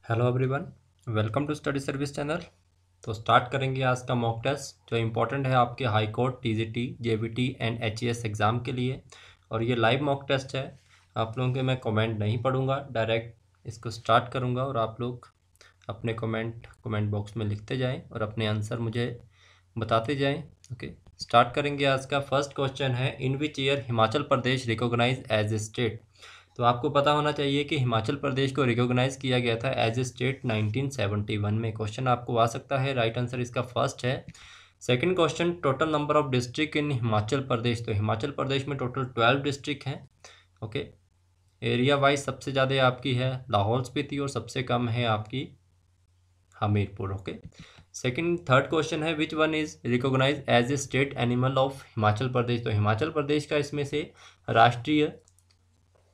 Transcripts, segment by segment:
Hello everyone, welcome to study service channel. तो start करेंगे आज का मॉक टेस्ट जो इम्पोर्टेंट है आपके high court, TGT, JBT and HES exam के लिए। और ये लाइव मॉक टेस्ट है। आप लोगों के मैं कमेंट नहीं पढ़ूंगा, डायरेक्ट इसको स्टार्ट करूंगा और आप लोग अपने कमेंट बॉक्स में लिखते जाएं और अपने आंसर मुझे बताते जाएं। ओके, स्टार्ट करेंगे। आज का फर्स्ट क्वेश्चन है, in which year Himachal Pradesh recognise as a state. तो आपको पता होना चाहिए कि हिमाचल प्रदेश को रिकॉग्नाइज किया गया था एज ए स्टेट 1971 में। क्वेश्चन आपको आ सकता है, राइट आंसर इसका फर्स्ट है। Second question, total number of district in Himachal Pradesh. तो हिमाचल प्रदेश में टोटल 12 डिस्ट्रिक्ट हैं। ओके, एरिया वाइज सबसे ज़्यादा आपकी है लाहौल स्पीति और सबसे कम है आपकी हमीरपुर। ओके, थर्ड क्वेश्चन है, which one is recognise as a state animal of Himachal Pradesh. तो हिमाचल प्रदेश का इसमें से राष्ट्रीय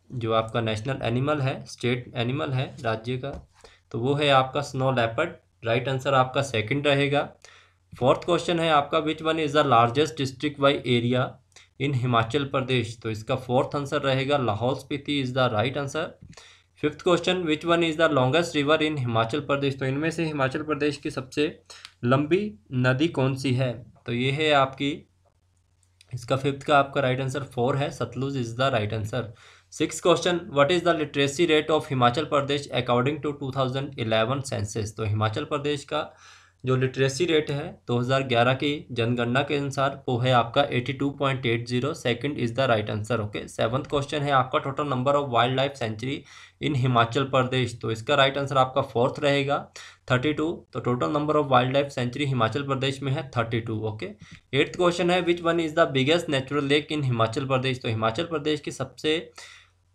जो आपका नेशनल एनिमल है, स्टेट एनिमल है राज्य का, तो वो है आपका स्नो लेपर्ड। राइट आंसर आपका सेकंड रहेगा। फोर्थ क्वेश्चन है आपका, which one is the largest district by area in Himachal Pradesh. तो इसका फोर्थ आंसर रहेगा Lahaul Spiti is the right answer. Fifth question, which one is the longest river in Himachal Pradesh. तो इनमें से हिमाचल प्रदेश की सबसे लंबी नदी कौन सी है। तो ये है आपकी, इसका फिफ्थ का आपका राइट आंसर 4 है, Sutlej is the right answer. Six question, what is the literacy rate of Himachal Pradesh according to 2011 census. तो हिमाचल प्रदेश का जो लिटरेसी रेट है 2011 की जनगणना के अनुसार वो है आपका 82.80। Second is the right answer. Okay, seventh question है आपका, total number of wild life sanctuary in Himachal Pradesh. तो इसका राइट आंसर आपका फोर्थ रहेगा, 32। तो total number of wild life sanctuary Himachal Pradesh में है 32। ओके, एट्थ क्वेश्चन है, which one is the biggest natural lake in Himachal Pradesh. तो हिमाचल प्रदेश की सबसे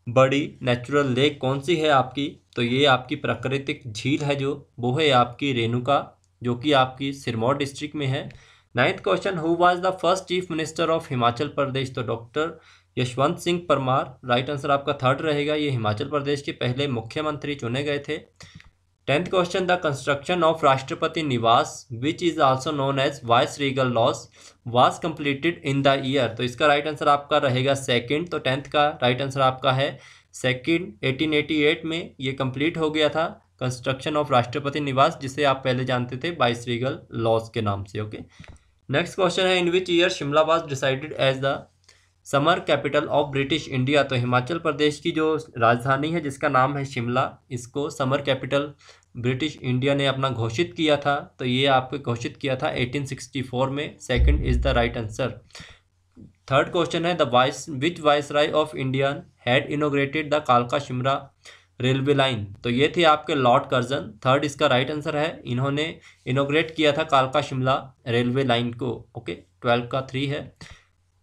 बड़ी नेचुरल लेक कौन सी है आपकी। तो ये आपकी प्राकृतिक झील है जो वो है आपकी रेणुका, जो कि आपकी सिरमौर डिस्ट्रिक्ट में है। Ninth question, who was the first chief minister of Himachal Pradesh. तो doctor Yashwant Singh Parmar. Right answer आपका थर्ड रहेगा, ये हिमाचल प्रदेश के पहले मुख्यमंत्री चुने गए थे। Tenth question, the construction of Rashtrapati Niwas which is also known as vice regal lodge was completed in the year. तो इसका राइट आंसर आपका रहेगा सेकंड। तो टेंथ का राइट आंसर आपका है सेकंड, 1888 में ये कंप्लीट हो गया था कंस्ट्रक्शन ऑफ राष्ट्रपति निवास, जिसे आप पहले जानते थे वाइस रीगल लॉज के नाम से। ओके, नेक्स्ट क्वेश्चन है, in which year Shimla was decided as the summer capital of British India. तो हिमाचल प्रदेश की जो राजधानी है जिसका नाम है शिमला, इसको समर कैपिटल ब्रिटिश इंडिया ने अपना घोषित किया था। तो ये आपको घोषित किया था 1864 में। Second is the right answer. Third question है, the which viceroy of India had inaugurated the कालका शिमला रेलवे लाइन। तो ये थे आपके लॉर्ड कर्जन। थर्ड इसका राइट आंसर है, इन्होंने इनोग्रेट किया था कालका शिमला रेलवे लाइन को। ओके, 12 का 3 है।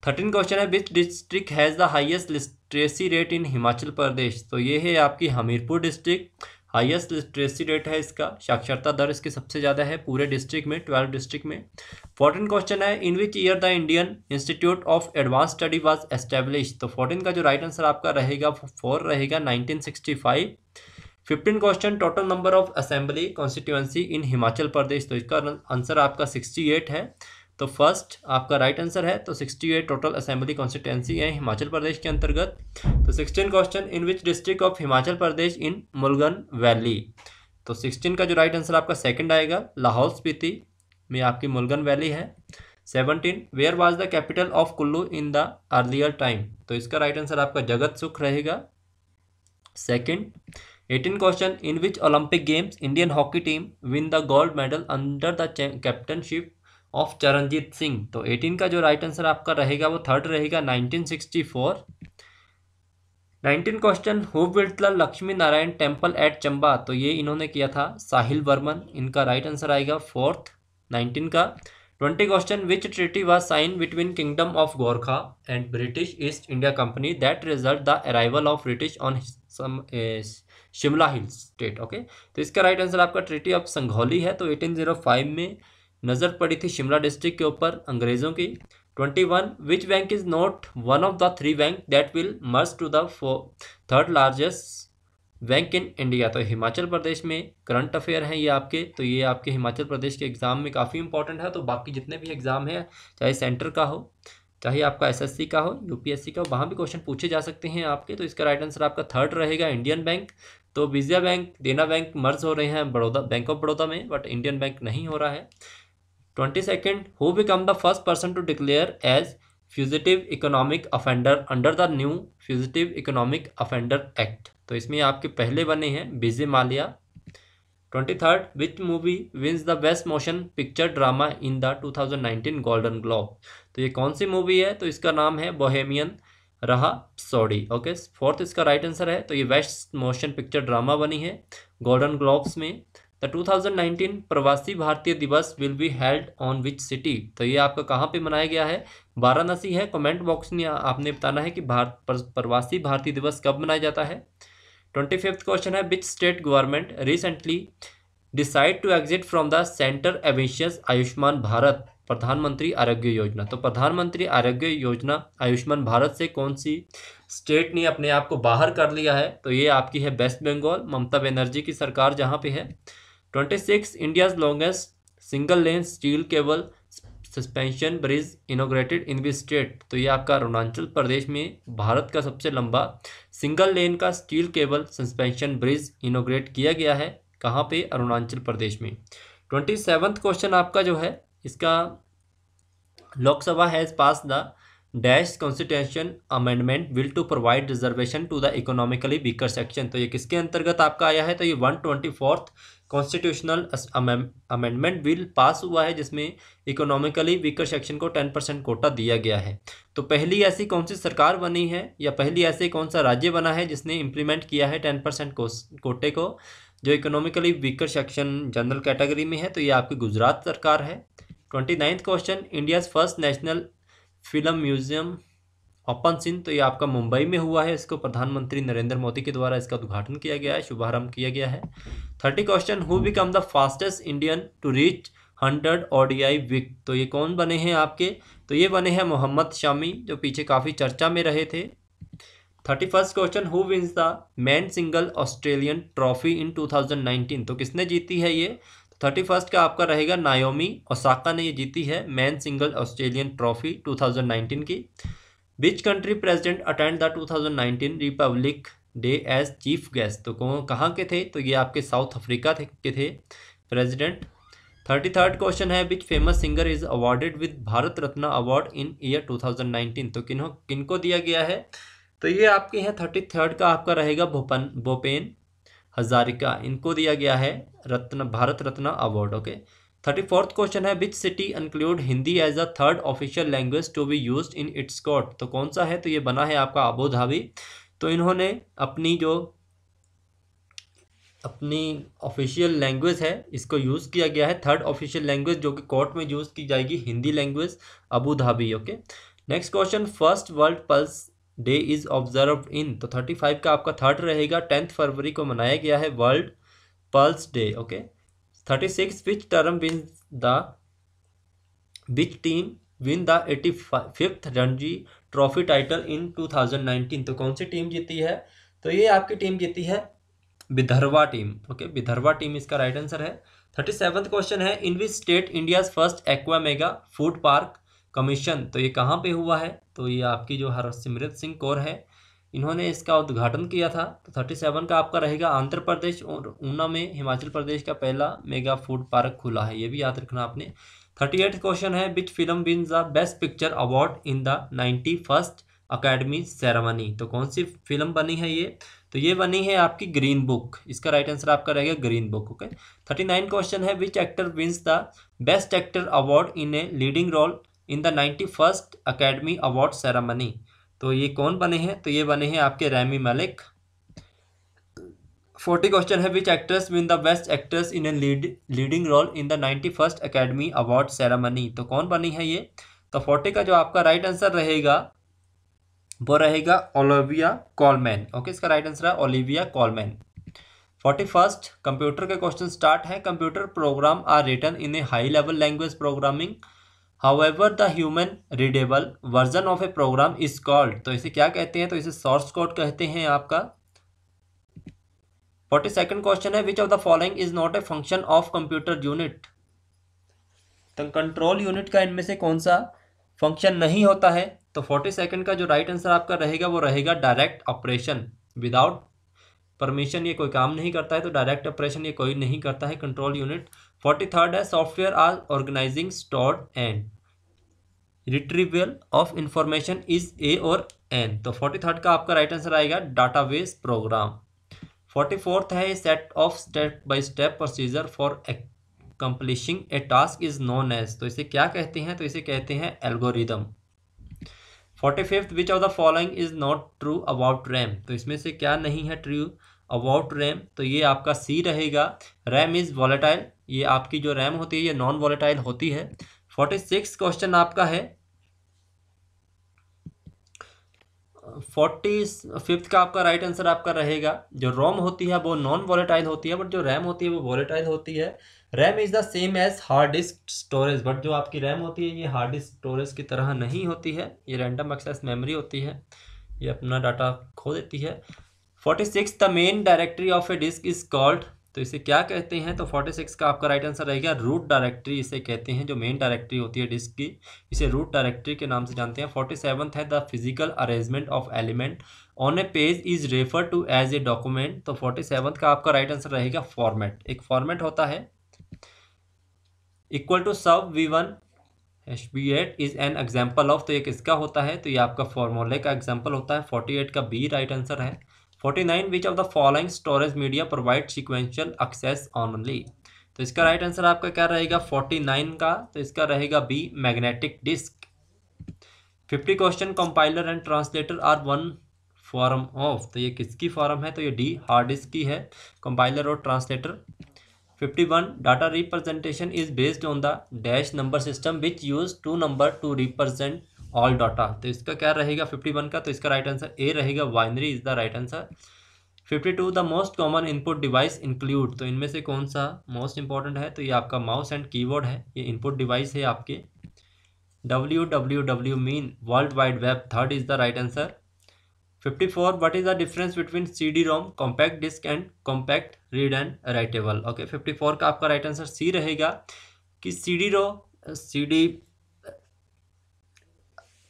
13 क्वेश्चन है, which district has the highest literacy rate in Himachal Pradesh. तो ये है आपकी Hamirpur district, highest literacy rate है इसका, साक्षरता दर इसकी सबसे ज़्यादा है पूरे डिस्ट्रिक्ट में, 12 डिस्ट्रिक्ट में। 14 क्वेश्चन है, in which year the Indian Institute of Advance Study was establish. तो 14 का जो राइट आंसर आपका रहेगा 4 रहेगा, 1965। 15 question, total number of assembly constituency in Himachal Pradesh. तो इसका आंसर आपका 68 है। तो फर्स्ट आपका राइट आंसर है। तो 68 टोटल असेंबली कॉन्स्टिट्यूएंसी है हिमाचल प्रदेश के अंतर्गत। तो 16 question, in which district of Himachal Pradesh in मुलगन वैली। तो 16 का जो राइट आंसर आपका सेकंड आएगा, लाहौल स्पीति में आपकी मुलगन वैली है। 17, where was the capital of Kullu in the earlier time. तो इसका राइट आंसर आपका जगत सुख रहेगा, second. 18 question, in which Olympic games Indian hockey team win the gold medal under the captaincy of Charanjit Singh. तो 18 का जो राइट आंसर आपका रहेगा वो थर्ड रहेगा, 1964। 19 question, who built the Lakshmi Narayan temple at Chamba. तो ये इन्होंने किया था साहिल वर्मन, इनका राइट आंसर आएगा फोर्थ, 19 का। 20 question, which treaty was sign between kingdom of Gorkha and British East India company that result the arrival of British on Shimla hill state. Okay, तो इसका राइट आंसर आपका ट्रीटी ऑफ संघौली है। तो 1805 में नजर पड़ी थी शिमला डिस्ट्रिक्ट के ऊपर अंग्रेजों की। 21, which bank is not one of the 3 bank that will merge to the third largest bank in India. तो हिमाचल प्रदेश में करंट अफेयर हैं ये आपके, तो ये आपके हिमाचल प्रदेश के एग्जाम में काफ़ी इंपॉर्टेंट है। तो बाकी जितने भी एग्जाम हैं, चाहे सेंटर का हो, चाहे आपका एसएससी का हो, यूपीएससी का हो, वहाँ भी क्वेश्चन पूछे जा सकते हैं आपके। तो इसका राइट आंसर आपका थर्ड रहेगा, इंडियन बैंक। तो विजया बैंक, देना बैंक मर्ज हो रहे हैं बड़ौदा, बैंक ऑफ बड़ौदा में, बट इंडियन बैंक नहीं हो रहा है। 22nd, who become the first person to declare as fugitive economic offender under the new fugitive economic offender act. तो इसमें आपके पहले बने हैं Vijay Mallya. 23rd, which movie wins the best motion picture drama in the 2019 Golden Globe. तो ये कौन सी movie है? तो इसका नाम है बोहेमियन रहाप्सोडी। ओके, फोर्थ इसका राइट आंसर है। तो ये बेस्ट मोशन पिक्चर ड्रामा बनी है गोल्डन ग्लोब्स में। द 2019 प्रवासी भारतीय दिवस will be held on which city. तो ये आपका कहाँ पे मनाया गया है? वाराणसी है। कमेंट बॉक्स में आपने बताना है कि प्रवासी भारतीय दिवस कब मनाया जाता है। 25th क्वेश्चन है, which state government recently decide to exit from the centre ambitious Ayushman Bharat Pradhan Mantri Arogya योजना। तो प्रधानमंत्री आरोग्य योजना आयुष्मान भारत से कौन सी स्टेट ने अपने आप को बाहर कर लिया है? तो ये आपकी है वेस्ट बंगाल, ममता बनर्जी की सरकार जहाँ पे है। 26, India's longest single lane steel cable suspension bridge inaugurated in which state. तो ये आपका अरुणाचल प्रदेश में भारत का सबसे लंबा सिंगल लेन का स्टील केबल सस्पेंशन ब्रिज इनोग्रेट किया गया है। कहाँ पे? अरुणाचल प्रदेश में। 27th क्वेश्चन आपका जो है, इसका Lok Sabha has pass the dash constitution amendment bill to provide reservation to the economically weaker section. तो ये किसके अंतर्गत आपका आया है? तो ये 124th constitutional amendment bill pass हुआ है, जिसमें इकोनॉमिकली वीकर सेक्शन को 10% कोटा दिया गया है। तो पहली ऐसी कौन सी सरकार बनी है या पहली ऐसे कौन सा राज्य बना है जिसने इम्प्लीमेंट किया है 10% कोटे को, जो economically weaker section general category में है? तो ये आपकी गुजरात सरकार है। 29th question, India's first national film museum open सिन। तो ये आपका मुंबई में हुआ है। इसको प्रधानमंत्री नरेंद्र मोदी के द्वारा इसका उद्घाटन किया गया है, शुभारंभ किया गया है। 30 question, who become the fastest Indian to reach 100 ODI wicket. तो ये कौन बने हैं आपके? तो ये बने हैं मोहम्मद शामी, जो पीछे काफ़ी चर्चा में रहे थे। 31st question, who wins the man single Australian trophy in 2019। तो किसने जीती है ये? 31st का आपका रहेगा नायोमी ओसाका ने ये जीती है मैन सिंगल ऑस्ट्रेलियन ट्रॉफी 2019 की। Which country president attend the 2019 republic day as chief guest. तो कहाँ के थे? तो ये आपके साउथ अफ्रीका के थे प्रेसिडेंट। 33rd क्वेश्चन है, which famous singer is awarded with Bharat Ratna award in year 2019। तो किनको दिया गया है? तो ये आपके हैं 33rd का आपका रहेगा भूपेन हजारिका, इनको दिया गया है Bharat Ratna award. Okay. 34th question है, which city include Hindi as a third official language to be used in its court. तो कौन सा है? तो ये बना है आपका अबू धाबी। तो इन्होंने अपनी ऑफिशियल लैंग्वेज है, इसको यूज़ किया गया है थर्ड ऑफिशियल लैंग्वेज, जो कि कोर्ट में यूज़ की जाएगी, Hindi language, Abu Dhabi. Okay. Next question, first world pulse day is observed in. तो 35 का आपका थर्ड रहेगा, 10 फरवरी को मनाया गया है world pulse day. Okay. 36, which team win the 85th Ranji trophy title in 2019। तो कौन सी टीम जीती है? तो ये आपकी टीम जीती है Vidarbha team. Okay, Vidarbha team इसका राइट आंसर है। 37th क्वेश्चन है, in which state India's first aqua mega food park commission. तो ये कहाँ पे हुआ है? तो ये आपकी जो हरसिमरत सिंह कौर है, इन्होंने इसका उद्घाटन किया था। तो 37 का आपका रहेगा आंध्र प्रदेश, और ऊना में हिमाचल प्रदेश का पहला मेगा फूड पार्क खुला है, ये भी याद रखना आपने। 38 क्वेश्चन है, which film wins the best picture award in the 91st academy ceremony. तो कौन सी फिल्म बनी है ये? तो ये बनी है आपकी ग्रीन बुक, इसका राइट आंसर आपका रहेगा ग्रीन बुक। ओके। 39 क्वेश्चन है, which actor wins the best actor award in a leading role in the 91st academy award ceremony. तो ये कौन बने हैं? तो ये बने हैं आपके रैमी मलिक। 40 क्वेश्चन है, which actress win the best actress in a leading role in the 91st academy award ceremony. तो कौन बनी है ये? तो 40 का जो आपका राइट आंसर रहेगा वो रहेगा ओलिविया कॉलमैन। ओके, इसका राइट आंसर है ओलिविया कॉलमैन। 41st कंप्यूटर के क्वेश्चन स्टार्ट है, computer program are written in a high level language programming, however the human readable version of a program is called. तो इसे क्या कहते हैं? तो इसे सोर्स कोड कहते हैं आपका। 42nd क्वेश्चन है, विच of the following is not a function of computer unit. तो कंट्रोल यूनिट का इनमें से कौन सा फंक्शन नहीं होता है? तो 42nd का जो राइट आंसर आपका रहेगा वो रहेगा डायरेक्ट ऑपरेशन विदाउट परमिशन ये कोई काम नहीं करता है, तो डायरेक्ट ऑपरेशन ये कोई नहीं करता है, कंट्रोल यूनिट। 43rd है software are organising stored and retrieval of information is a और एन। तो 43rd का आपका राइट आंसर आएगा डाटाबेस प्रोग्राम। 44th है set of step by step procedure for completing a task is known as. तो इसे क्या कहते हैं, तो इसे कहते हैं algorithm. 45th which of the following is not true about RAM. तो इसमें से क्या नहीं है ट्रू अबाउट रैम, तो ये आपका सी रहेगा। रैम इज वॉलेटाइल, ये आपकी जो रैम होती है ये नॉन वॉलेटाइल होती है। 46 क्वेश्चन आपका है 45th का आपका राइट आंसर आपका रहेगा, जो रोम होती है वो नॉन वॉलेटाइल होती है, बट जो रैम होती है वो वॉलेटाइल होती है। RAM is the same as hard disk storage, but जो आपकी रैम होती है ये हार्ड डिस्क स्टोरेज की तरह नहीं होती है, ये रैंडम एक्सेस मेमोरी होती है, ये अपना डाटा खो देती है। 46 the main directory of a disk is called. तो इसे क्या कहते हैं, तो 46 का आपका राइट आंसर रहेगा रूट डायरेक्टरी, इसे कहते हैं जो मेन डायरेक्टरी होती है डिस्क की, इसे रूट डायरेक्टरी के नाम से जानते हैं। 47th है the physical arrangement of element on a page is refer to as a document. तो 47th का आपका राइट आंसर रहेगा फॉर्मेट, एक फॉर्मेट होता है। इक्वल टू सब V1 HB8 is an example of, तो ये किसका होता है, तो ये आपका फॉर्मूले का एग्जाम्पल होता है। 48 का बी राइट आंसर है। 49 which of the following storage media provide sequential access only. तो इसका राइट आंसर आपका क्या रहेगा 49 का, तो इसका रहेगा B magnetic disk. 50 question compiler and translator are one form of, तो ये किसकी फॉर्म है, तो ये डी हार्ड डिस्क की है, कंपाइलर और translator. 51 data representation is based on the dash number system which use 2 number two represent all data. तो इसका क्या रहेगा 51 का, तो इसका राइट आंसर ए रहेगा, binary is the right answer. 52 the most common input device include, तो इनमें से कौन सा मोस्ट इंपॉर्टेंट है, तो ये आपका माउस एंड कीबोर्ड है, ये इनपुट डिवाइस है आपके। www mean world wide web, third is the right answer. 54 what is the difference between CD ROM compact disk and compact read and writable. Okay 54 का आपका राइट आंसर सी रहेगा कि CD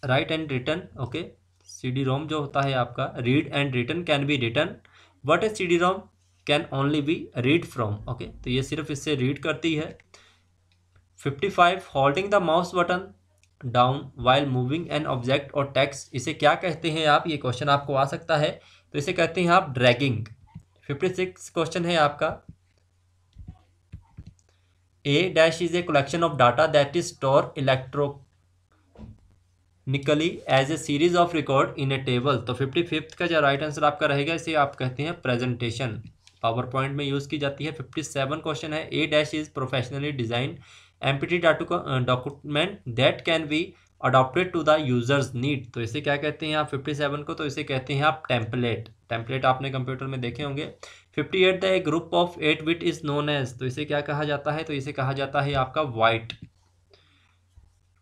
write and written. Okay CD ROM जो होता है आपका read and written can be written, but a CD ROM can only be read from. Okay तो ये सिर्फ इससे रीड करती है। 55 holding the mouse button down while moving an object और टेक्स्ट, इसे क्या कहते हैं आप, ये क्वेश्चन आपको आ सकता है, तो इसे कहते हैं आप ड्रैगिंग। 56 क्वेश्चन है आपका a dash is a collection of data that is store electronically as a series of record in a table. तो 55th का जो राइट आंसर आपका रहेगा इसे आप कहते हैं प्रेजेंटेशन, पावर पॉइंट में यूज की जाती है। 57 क्वेश्चन है a dash is professionally design empty document that can be adopted to the users need. तो इसे क्या कहते हैं आप 57 को, तो इसे कहते हैं आप टेम्पलेट। टेम्पलेट आपने कंप्यूटर में देखे होंगे। 58 the group of 8 bit is known as, तो इसे क्या कहा जाता है, तो इसे कहा जाता है आपका byte.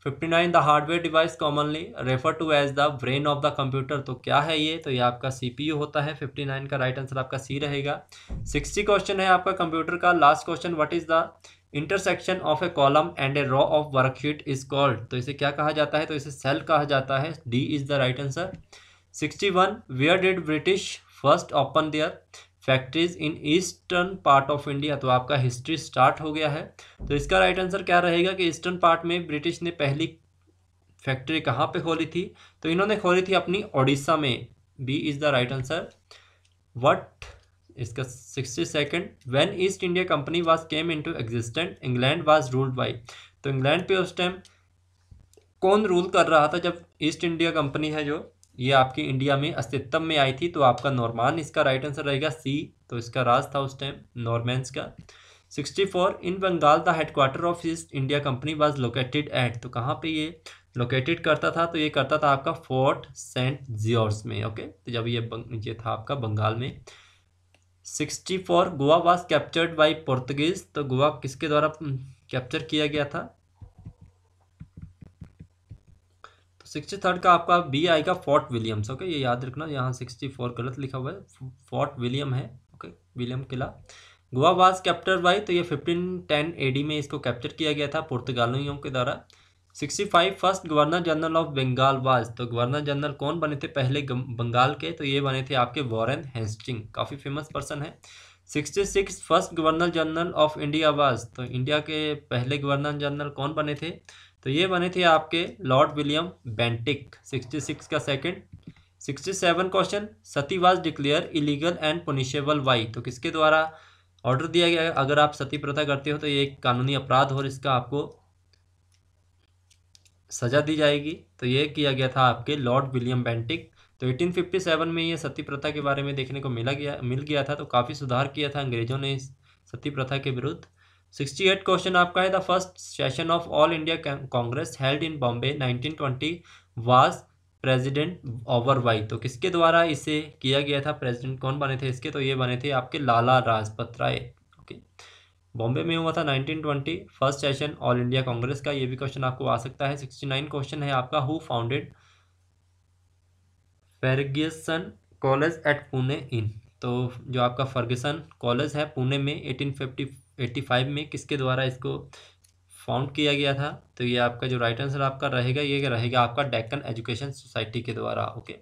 59 the hardware device commonly refer to as the brain of the computer, तो क्या है ये, तो ये आपका CPU होता है। 59 का राइट आंसर आपका सी रहेगा। 60 क्वेश्चन है आपका कंप्यूटर का, last question what is the intersection of a column and a row of worksheet is called. तो इसे क्या कहा जाता है, तो इसे सेल कहा जाता है, D is the right answer. 61 where did British first open their factories in eastern part of India, तो आपका हिस्ट्री स्टार्ट हो गया है। तो इसका राइट आंसर क्या रहेगा कि ईस्टर्न पार्ट में ब्रिटिश ने पहली फैक्ट्री कहाँ पे खोली थी, तो इन्होंने खोली थी अपनी ओडिशा में, B is the right answer. वट इसका 62nd when East India company was came into existent England was ruled by, तो इंग्लैंड पे उस टाइम कौन रूल कर रहा था जब ईस्ट इंडिया कंपनी है जो ये आपकी इंडिया में अस्तित्व में आई थी, तो आपका नॉर्मान इसका राइट आंसर रहेगा सी, तो इसका राज था उस टाइम नॉर्मैंस का। 64 in Bengal the headquarter of East India company was located at, तो कहाँ पे ये लोकेटेड करता था, तो ये करता था आपका फोर्ट सेंट जॉर्ज में। ओके तो जब ये था आपका बंगाल में। 64 Goa was captured by Portuguese, तो गोवा किसके द्वारा कैप्चर किया गया था, तो 63rd का आपका बी आएगा फोर्ट विलियम्स। ओके ये याद रखना, यहाँ 64 गलत लिखा हुआ है, फोर्ट विलियम है। Okay William Qila. Goa was captured by, तो ये 1510 AD में इसको कैप्चर किया गया था पुर्तगालियों के द्वारा। 65 first governor general of Bengal was, तो गवर्नर जनरल कौन बने थे पहले बंगाल के, तो ये बने थे आपके वॉरेन हेस्टिंग, काफ़ी फेमस पर्सन है। 66 first governor general of India was, तो इंडिया के पहले गवर्नर जनरल कौन बने थे, तो ये बने थे आपके लॉर्ड विलियम बेंटिक। 66 का second. 67 question, sati was declare illegal and punishable by, तो किसके द्वारा ऑर्डर दिया गया अगर आप सती प्रथा करते हो तो ये एक कानूनी अपराध और इसका आपको सजा दी जाएगी, तो ये किया गया था आपके लॉर्ड विलियम बेंटिक। तो 1857 में ये सती प्रथा के बारे में देखने को मिल गया था, तो काफ़ी सुधार किया था अंग्रेजों ने इस सती प्रथा के विरुद्ध। 68 क्वेश्चन आपका है, the first session of all India Congress held in Bombay 1920 was president over by, तो किसके द्वारा इसे किया गया था, प्रेसिडेंट कौन बने थे इसके, तो ये बने थे आपके लाला लाजपत राय। ओके, बॉम्बे में हुआ था 1920 first session all India Congress का, ये भी क्वेश्चन आपको आ सकता है। 69 क्वेश्चन है आपका, who founded Fergusson college at Pune in, तो जो आपका फर्ग्यूसन कॉलेज है पुणे में 1885 में किसके द्वारा इसको फाउंड किया गया था, तो ये आपका जो राइट आंसर आपका रहेगा ये रहेगा आपका डेक्कन एजुकेशन सोसाइटी के द्वारा। Okay,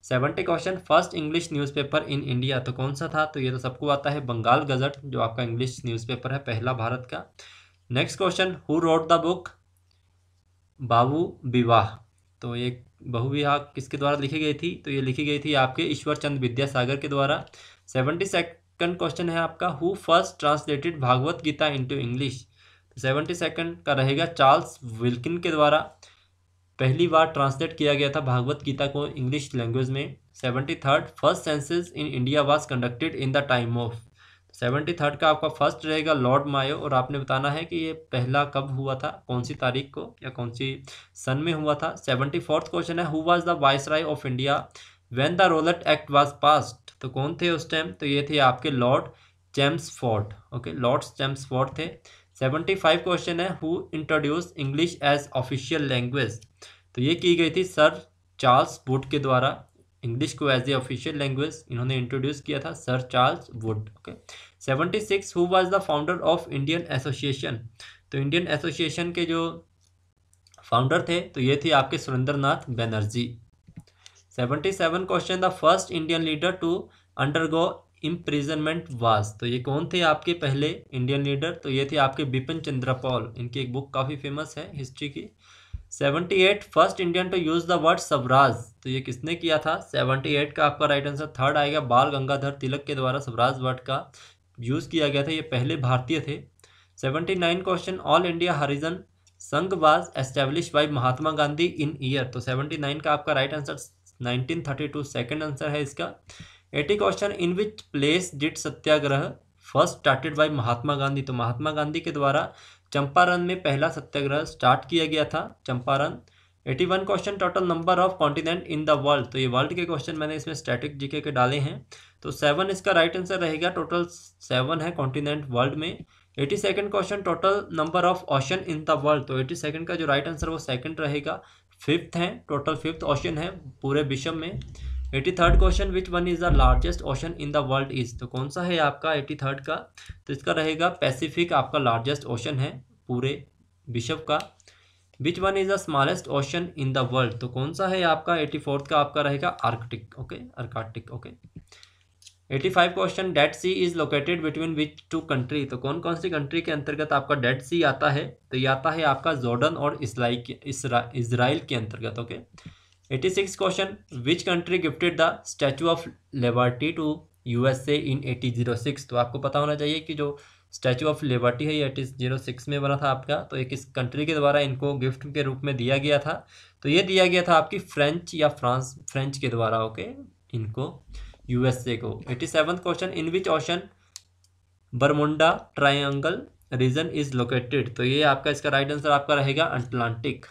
70 question, first English newspaper इन इंडिया, तो कौन सा था, तो ये तो सबको आता है बंगाल गजट, जो आपका इंग्लिश न्यूज़पेपर है पहला भारत का। Next question, who wrote the book Babu Vivah, तो ये बहु विवाह किसके द्वारा लिखी गई थी, तो ये लिखी गई थी आपके ईश्वर चंद्र विद्यासागर के द्वारा। 72nd क्वेश्चन है आपका, who first translated Bhagavad Gita into English, 72nd का रहेगा चार्ल्स विल्किन के द्वारा पहली बार ट्रांसलेट किया गया था भागवत गीता को इंग्लिश लैंग्वेज में। 73rd first census in India was conducted in the time of, 73rd का आपका फर्स्ट रहेगा लॉर्ड मायो, और आपने बताना है कि ये पहला कब हुआ था, कौन सी तारीख को या कौन सी सन में हुआ था। 74th क्वेश्चन है, who was the viceroy of India when the Rowlatt act was passed, तो कौन थे उस टाइम, तो ये थे आपके lord Chelmsford. Okay, lord Chelmsford थे। 75 क्वेश्चन है, who introduce English as official language, तो ये की गई थी सर चार्ल्स वुड के द्वारा, इंग्लिश को एज ए ऑफिशियल लैंग्वेज इन्होंने इंट्रोड्यूस किया था sir Charles Wood. Okay, 76 who was the founder of Indian association, तो इंडियन एसोसिएशन के जो फाउंडर थे तो ये थे आपके Surendranath Banerjee. 77 question, the first Indian leader to undergo imprisonment was, तो ये कौन थे आपके पहले इंडियन लीडर, तो ये थे आपके बिपिन चंद्र पॉल, इनकी एक बुक काफ़ी फेमस है हिस्ट्री की। 78 first Indian to use the word swaraj, तो ये किसने किया था, 78 का आपका राइट आंसर थर्ड आएगा, बाल गंगाधर तिलक के द्वारा स्वराज वर्ड का यूज किया गया था, ये पहले भारतीय थे। 79 क्वेश्चन, ऑल इंडिया हरिजन संघ was establish by Mahatma Gandhi in year, तो 79 का आपका राइट आंसर 1932 सेकंड आंसर है इसका। 80 question, in which place did satyagraha first started by Mahatma Gandhi, तो महात्मा गांधी के द्वारा चंपारण में पहला सत्याग्रह स्टार्ट किया गया था, Champaran. 81 question, total number of continent in the world, तो ये वर्ल्ड के क्वेश्चन मैंने इसमें स्टैटिक जीके के डाले हैं, तो 7 इसका राइट आंसर रहेगा, टोटल 7 है कॉन्टिनेंट वर्ल्ड में। 82nd question, total number of ocean in the world, तो 82nd का जो राइट आंसर वो सेकंड रहेगा, 5th है, टोटल 5th ओशन है पूरे विश्व में। 83rd question, which one is the largest ocean in the world is, तो कौन सा है आपका 83rd का, तो इसका रहेगा पैसिफिक आपका लार्जेस्ट ओशन है पूरे विश्व का। Which one is the smallest ocean in the world, तो कौन सा है आपका 84th का आपका रहेगा Arctic. Okay, Arctic. Okay, 85 question, dead sea is located between which two country, तो कौन कौन सी कंट्री के अंतर्गत आपका डेड सी आता है, तो ये आता है आपका जॉर्डन और इजराइल के अंतर्गत। Okay, 86 question, which country gifted the Statue of Liberty to USA in 1806, तो आपको पता होना चाहिए कि जो स्टैचू ऑफ लिबर्टी है ये 1806 में बना था आपका, तो ये किस कंट्री के द्वारा इनको गिफ्ट के रूप में दिया गया था, तो ये दिया गया था आपकी फ्रेंच या फ्रेंच के द्वारा। ओके, इनको यूएसए को। 87th question, in which ocean Bermuda triangle region is located, तो ये आपका इसका राइट आंसर आपका रहेगा अटलांटिक।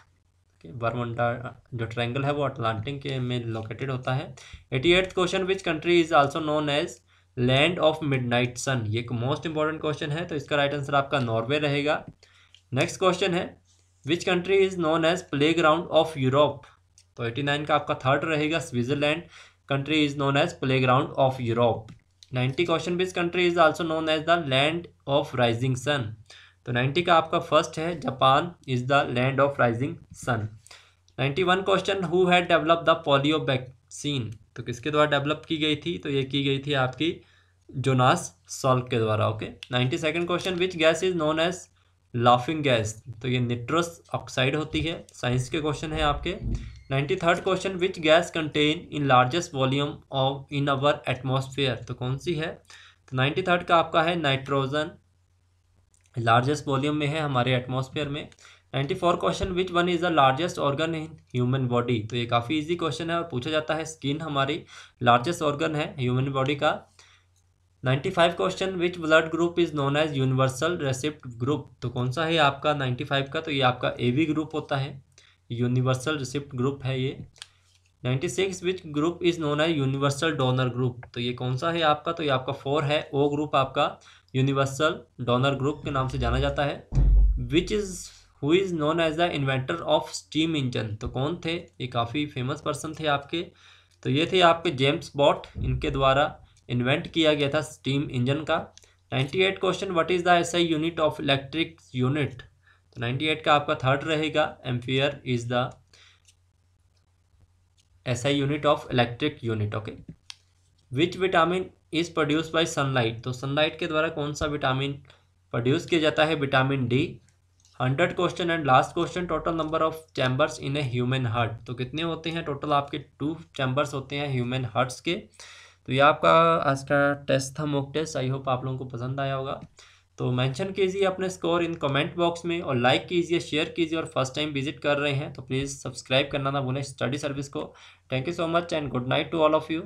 बरमुंडा जो ट्रायंगल है वो अटलांटिक के में लोकेटेड होता है। 88th question, which country is also known as land of midnight sun, ये एक मोस्ट इंपॉर्टेंट क्वेश्चन है, तो इसका राइट आंसर आपका नॉर्वे रहेगा। नेक्स्ट क्वेश्चन है, which country is known as playground of Europe, तो 89 का आपका थर्ड रहेगा Switzerland country is known as playground of Europe. 90 question, which country is also known as the land of rising sun, तो 90 का आपका first है, Japan is the land of rising sun. 91 question, who had develop the polio vaccine, तो किसके द्वारा develop की गई थी, तो ये की गई थी आपकी जोनास सॉल्क के द्वारा। Okay. 92nd question, which gas is known as laughing gas, तो ये निट्रस ऑक्साइड होती है। साइंस के क्वेश्चन है आपके। 93rd question, which gas contain in largest volume of in our atmosphere, तो कौन सी है, तो 93rd का आपका है नाइट्रोजन, लार्जेस्ट वॉल्यूम में है हमारे एटमॉस्फेयर में। 94 question, which one is the largest organ in human body, तो ये काफ़ी इजी क्वेश्चन है और पूछा जाता है। स्किन हमारी लार्जेस्ट ऑर्गन है ह्यूमन बॉडी का। 95 question, which blood group is known as universal recipient group, तो कौन सा है आपका 95 का, तो ये आपका AB ग्रुप होता है, यूनिवर्सल रिसिप्ट ग्रुप है ये। 96, which group is known as universal donor group, तो ये कौन सा है आपका, तो ये आपका 4 है, O ग्रुप आपका यूनिवर्सल डोनर ग्रुप के नाम से जाना जाता है। Which is who is known as the inventor of steam engine, तो कौन थे, ये काफ़ी फेमस पर्सन थे आपके, तो ये थे आपके जेम्स वॉट, इनके द्वारा इन्वेंट किया गया था स्टीम इंजन का। 98 question, what is the SI unit of electric unit, तो 98 का आपका थर्ड रहेगा, ampere is the SI unit of electric unit. Okay. Which vitamin is produce by sunlight, तो सनलाइट के द्वारा कौन सा विटामिन प्रोड्यूस किया जाता है, vitamin D। 100 question and last question, total number of chambers in a human heart, तो कितने होते हैं टोटल आपके 2 चैम्बर्स होते हैं ह्यूमन हार्ट्स के। तो ये आपका आज का टेस्ट था, मॉक टेस्ट। आई होप आप लोगों को पसंद आया होगा। तो मेंशन कीजिए अपने स्कोर इन कमेंट बॉक्स में और लाइक कीजिए, शेयर कीजिए, और फर्स्ट टाइम विजिट कर रहे हैं तो प्लीज़ सब्सक्राइब करना ना भूलें स्टडी सर्विस को। Thank you so much and good night to all of you.